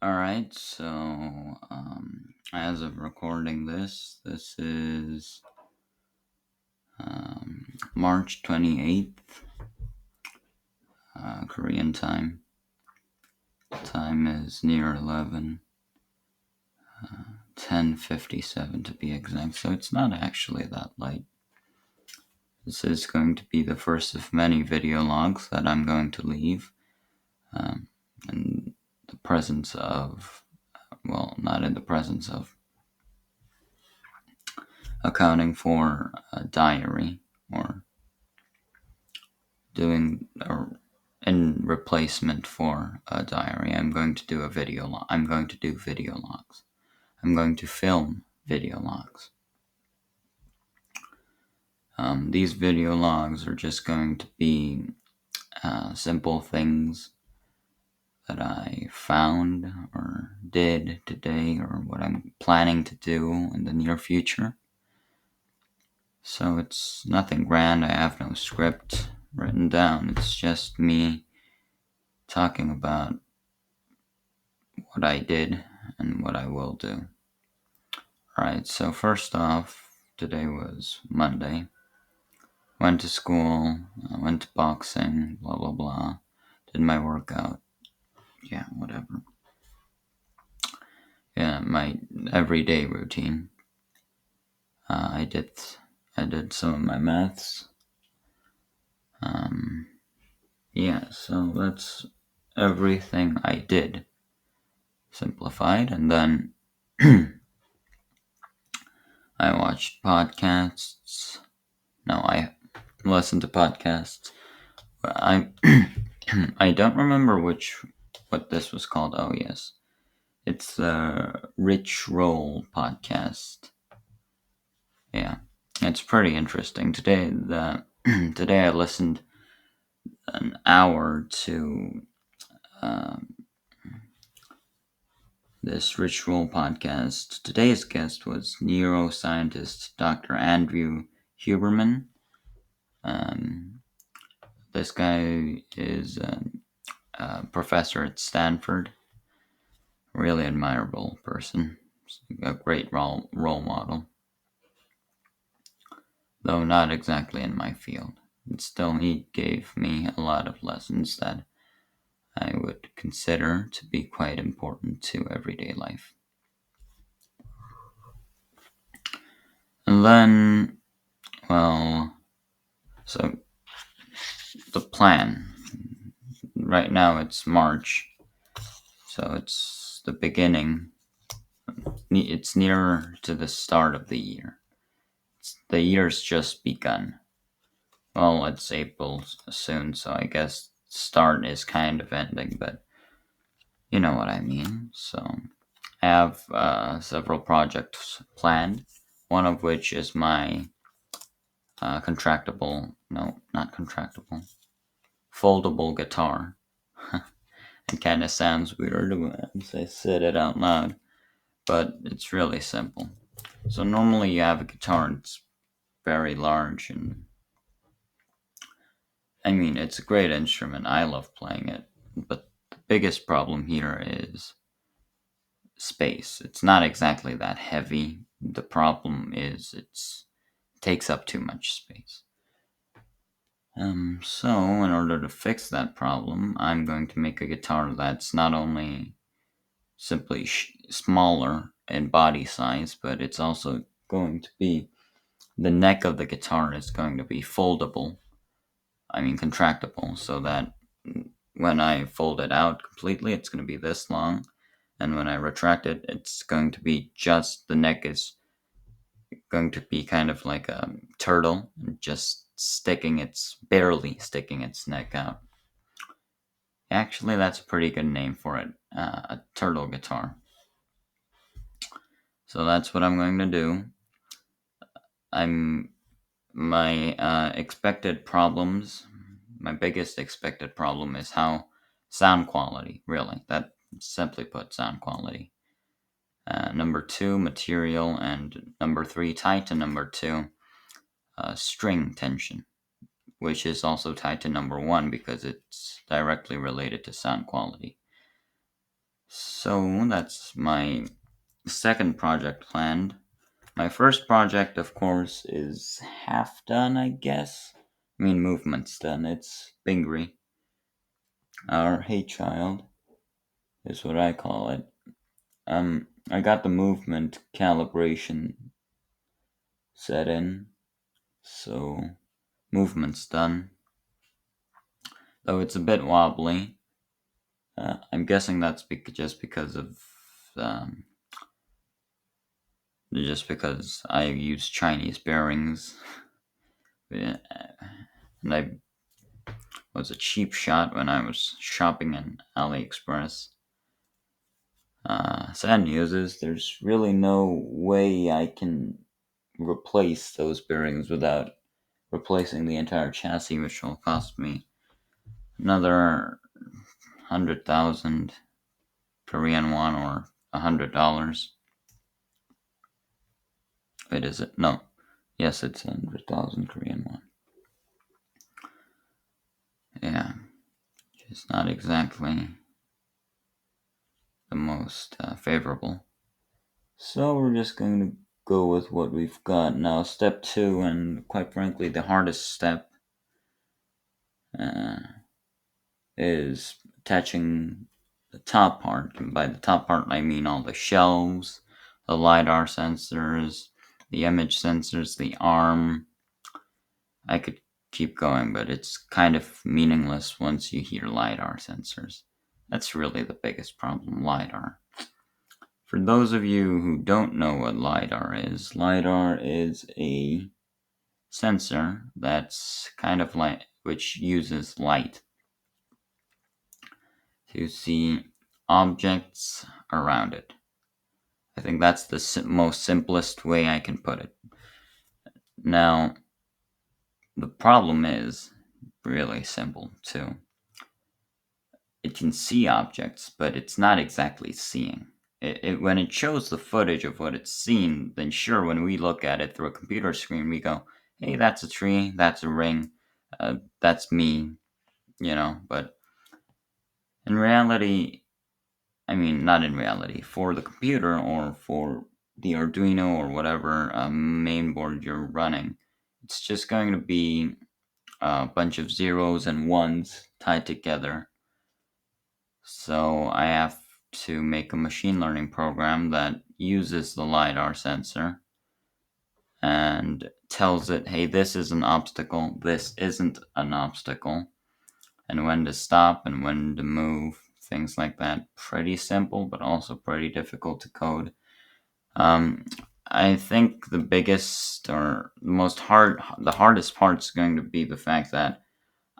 Alright, so as of recording this is March 28th, Korean time. Time is near 11, 10:57 to be exact, so it's not actually that late. This is going to be the first of many video logs that I'm going to leave in the presence of, well, not in the presence of, accounting for a diary or doing or in replacement for a diary. I'm going to do I'm going to do video logs. I'm going to film video logs. These video logs are just going to be simple things that I found or did today, or what I'm planning to do in the near future. So it's nothing grand. I have no script written down. It's just me talking about what I did and what I will do. Alright, so first off, today was Monday. Went to school, went to boxing, blah blah blah. Did my workout. Yeah, whatever. Yeah, my everyday routine. I did some of my maths. Yeah, so that's everything I did. Simplified, and then I watched podcasts. No, I listened to podcasts. I I don't remember what this was called. Oh yes, it's the Rich Roll podcast. Yeah, it's pretty interesting. Today I listened an hour to um, this Rich Roll podcast. Today's guest was neuroscientist Dr. Andrew Huberman. Um, this guy is a professor at Stanford. Really admirable person. A great role model. Though not exactly in my field. And still, he gave me a lot of lessons that I would consider to be quite important to everyday life. And then, well, so the plan. Right now it's March, so it's the beginning. It's nearer to the start of the year. The year's just begun. Well, it's April soon, so I guess start is kind of ending, but you know what I mean. So I have several projects planned, one of which is my not contractable, foldable guitar. It kind of sounds weird as I said it out loud, but it's really simple. So normally you have a guitar and it's very large, and I mean, it's a great instrument. I love playing it, but the biggest problem here is space. It's not exactly that heavy. The problem is it takes up too much space. So in order to fix that problem, I'm going to make a guitar that's not only simply smaller in body size, but it's also going to be the neck of the guitar is going to be foldable. I mean contractible, so that when I fold it out completely, it's going to be this long, and when I retract it, it's going to be just the neck is going to be kind of like a turtle, just barely sticking its neck out. Actually, that's a pretty good name for it, a turtle guitar. So that's what I'm going to do. I'm my expected problems. My biggest expected problem is how sound quality. Really, that simply put, sound quality. Number two, material, and number three, tied to number two, string tension, which is also tied to number one because it's directly related to sound quality. So that's my second project planned. My first project, of course, is half done, I guess. I mean, movement's done. It's Bingri. Our Hey Child is what I call it. I got the movement calibration set in, so movement's done. Though it's a bit wobbly. I'm guessing that's just because of um, just because I use Chinese bearings. Yeah, and I was a cheap shot when I was shopping in AliExpress. Sad news is there's really no way I can replace those bearings without replacing the entire chassis, which will cost me another 100,000 Korean won or $100. Wait, is it? No. Yes, it's 100,000 Korean won. Yeah, it's not exactly the most favorable. So we're just going to go with what we've got now. Step two, and quite frankly, the hardest step, uh, is attaching the top part. And by the top part, I mean all the shelves, the LiDAR sensors, the image sensors, the arm. I could keep going, but it's kind of meaningless once you hear LiDAR sensors. That's really the biggest problem, LiDAR. For those of you who don't know what LiDAR is a sensor that's kind of like which uses light to see objects around it. I think that's the most simplest way I can put it. Now, the problem is really simple too. It can see objects, but it's not exactly seeing. When it shows the footage of what it's seen, then sure, when we look at it through a computer screen, we go, hey, that's a tree, that's a ring, that's me, but in reality, I mean, not in reality, for the computer or for the Arduino or whatever main board you're running, it's just going to be a bunch of zeros and ones tied together. So I have to make a machine learning program that uses the LiDAR sensor and tells it, hey, this is an obstacle, this isn't an obstacle, and when to stop and when to move, things like that. Pretty simple, but also pretty difficult to code. Um, I think the biggest or the hardest part is going to be the fact that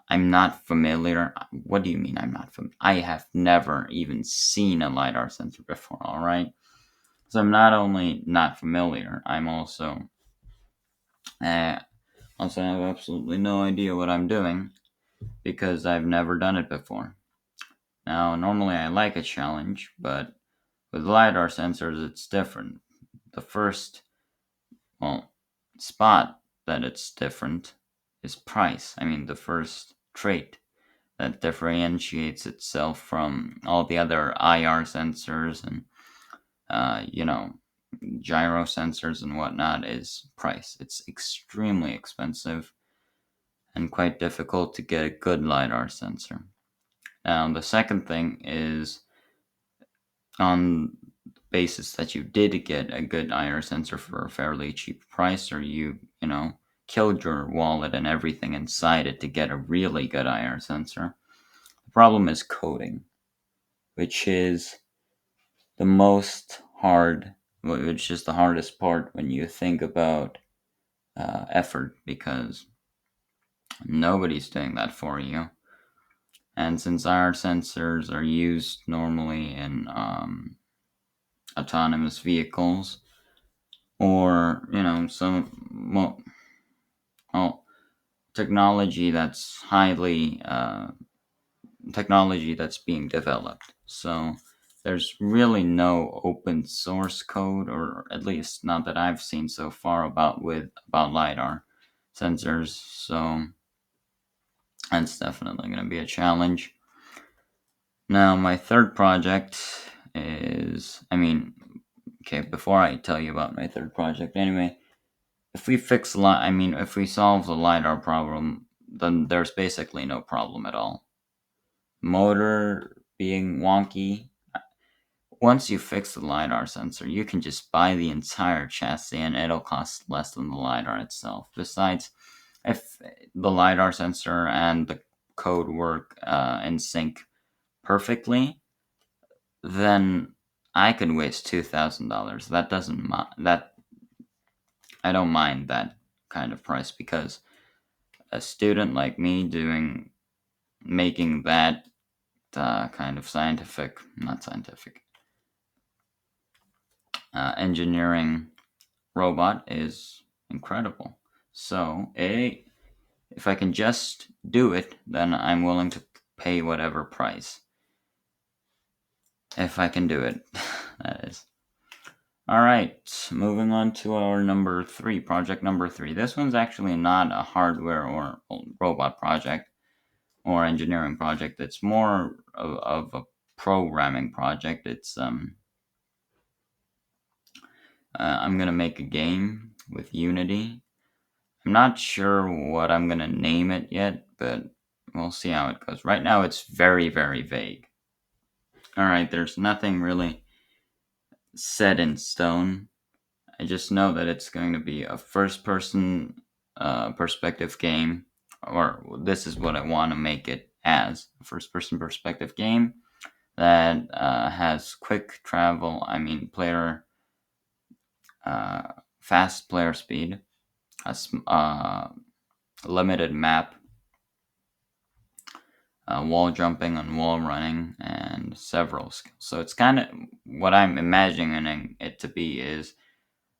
I'm not familiar. What do you mean I'm not familiar? I have never even seen a LiDAR sensor before, alright? So I'm not only not familiar, I'm uh, also have absolutely no idea what I'm doing because I've never done it before. Now, normally I like a challenge, but with LiDAR sensors, it's different. The first, well, spot that it's different is price. I mean, the first trait that differentiates itself from all the other IR sensors and, gyro sensors and whatnot is price. It's extremely expensive and quite difficult to get a good LiDAR sensor. Now, the second thing is on basis that you did get a good IR sensor for a fairly cheap price, or killed your wallet and everything inside it to get a really good IR sensor. The problem is coding, which is the most hard, which is the hardest part when you think about effort, because nobody's doing that for you. And since IR sensors are used normally in autonomous vehicles, or some well, technology that's technology that's being developed. So there's really no open source code, or at least not that I've seen so far about LiDAR sensors. So that's definitely going to be a challenge. Now, my third project is, I mean, okay, before I tell you about my third project, anyway, if we if we solve the LiDAR problem, then there's basically no problem at all. Motor being wonky, once you fix the LiDAR sensor, you can just buy the entire chassis and it'll cost less than the LiDAR itself. Besides, if the LiDAR sensor and the code work in sync perfectly, then I could waste $2,000. That doesn't that I don't mind that kind of price, because a student like me making that kind of not scientific, engineering robot is incredible. So, if I can just do it, then I'm willing to pay whatever price. If I can do it, that is. Alright, moving on to our project number three. This one's actually not a hardware or robot project or engineering project. It's more of a programming project. I'm gonna make a game with Unity. I'm not sure what I'm gonna name it yet, but we'll see how it goes. Right now, it's very, very vague. Alright, there's nothing really set in stone. I just know that it's going to be a first person perspective game, or this is what I want to make it as a first person perspective game that has quick travel, fast player speed, limited map, wall jumping and wall running, and several skills. So it's kind of what I'm imagining it to be is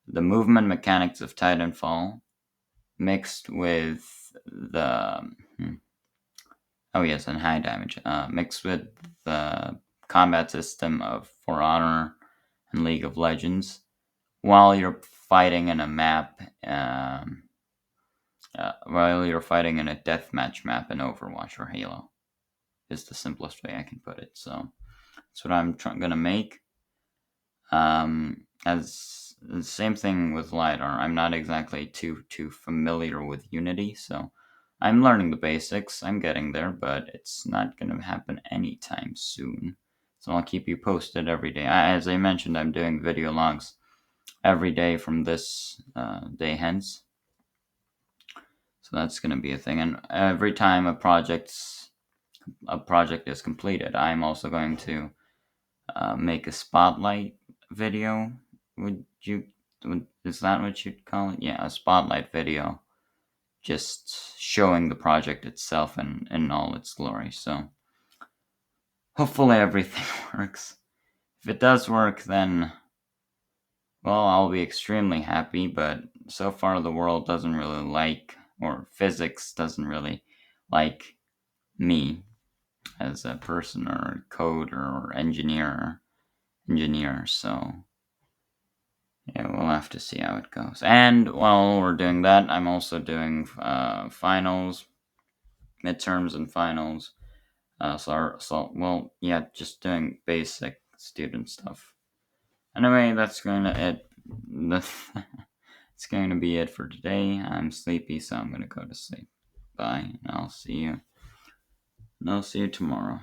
the movement mechanics of Titanfall mixed with the oh yes, and high damage mixed with the combat system of For Honor and League of Legends, while you're fighting in a map, while you're fighting in a deathmatch map in Overwatch or Halo, is the simplest way I can put it. So that's what I'm gonna make. As the same thing with LiDAR, I'm not exactly too familiar with Unity, so I'm learning the basics. I'm getting there, but it's not gonna happen anytime soon. So I'll keep you posted every day. As I mentioned, I'm doing video logs every day from this day hence. So that's gonna be a thing, and every time a project is completed, I'm also going to make a spotlight video. Is that what you'd call it? Yeah, a spotlight video, just showing the project itself in all its glory. So hopefully everything works. If it does work, then, well, I'll be extremely happy, but so far the world doesn't really or physics doesn't really like me as a person or coder or engineer, so yeah, we'll have to see how it goes. And while we're doing that, I'm also doing finals, midterms, and finals. Well, yeah, just doing basic student stuff. Anyway, that's going to it. It's going to be it for today. I'm sleepy, so I'm going to go to sleep. Bye, and I'll see you tomorrow.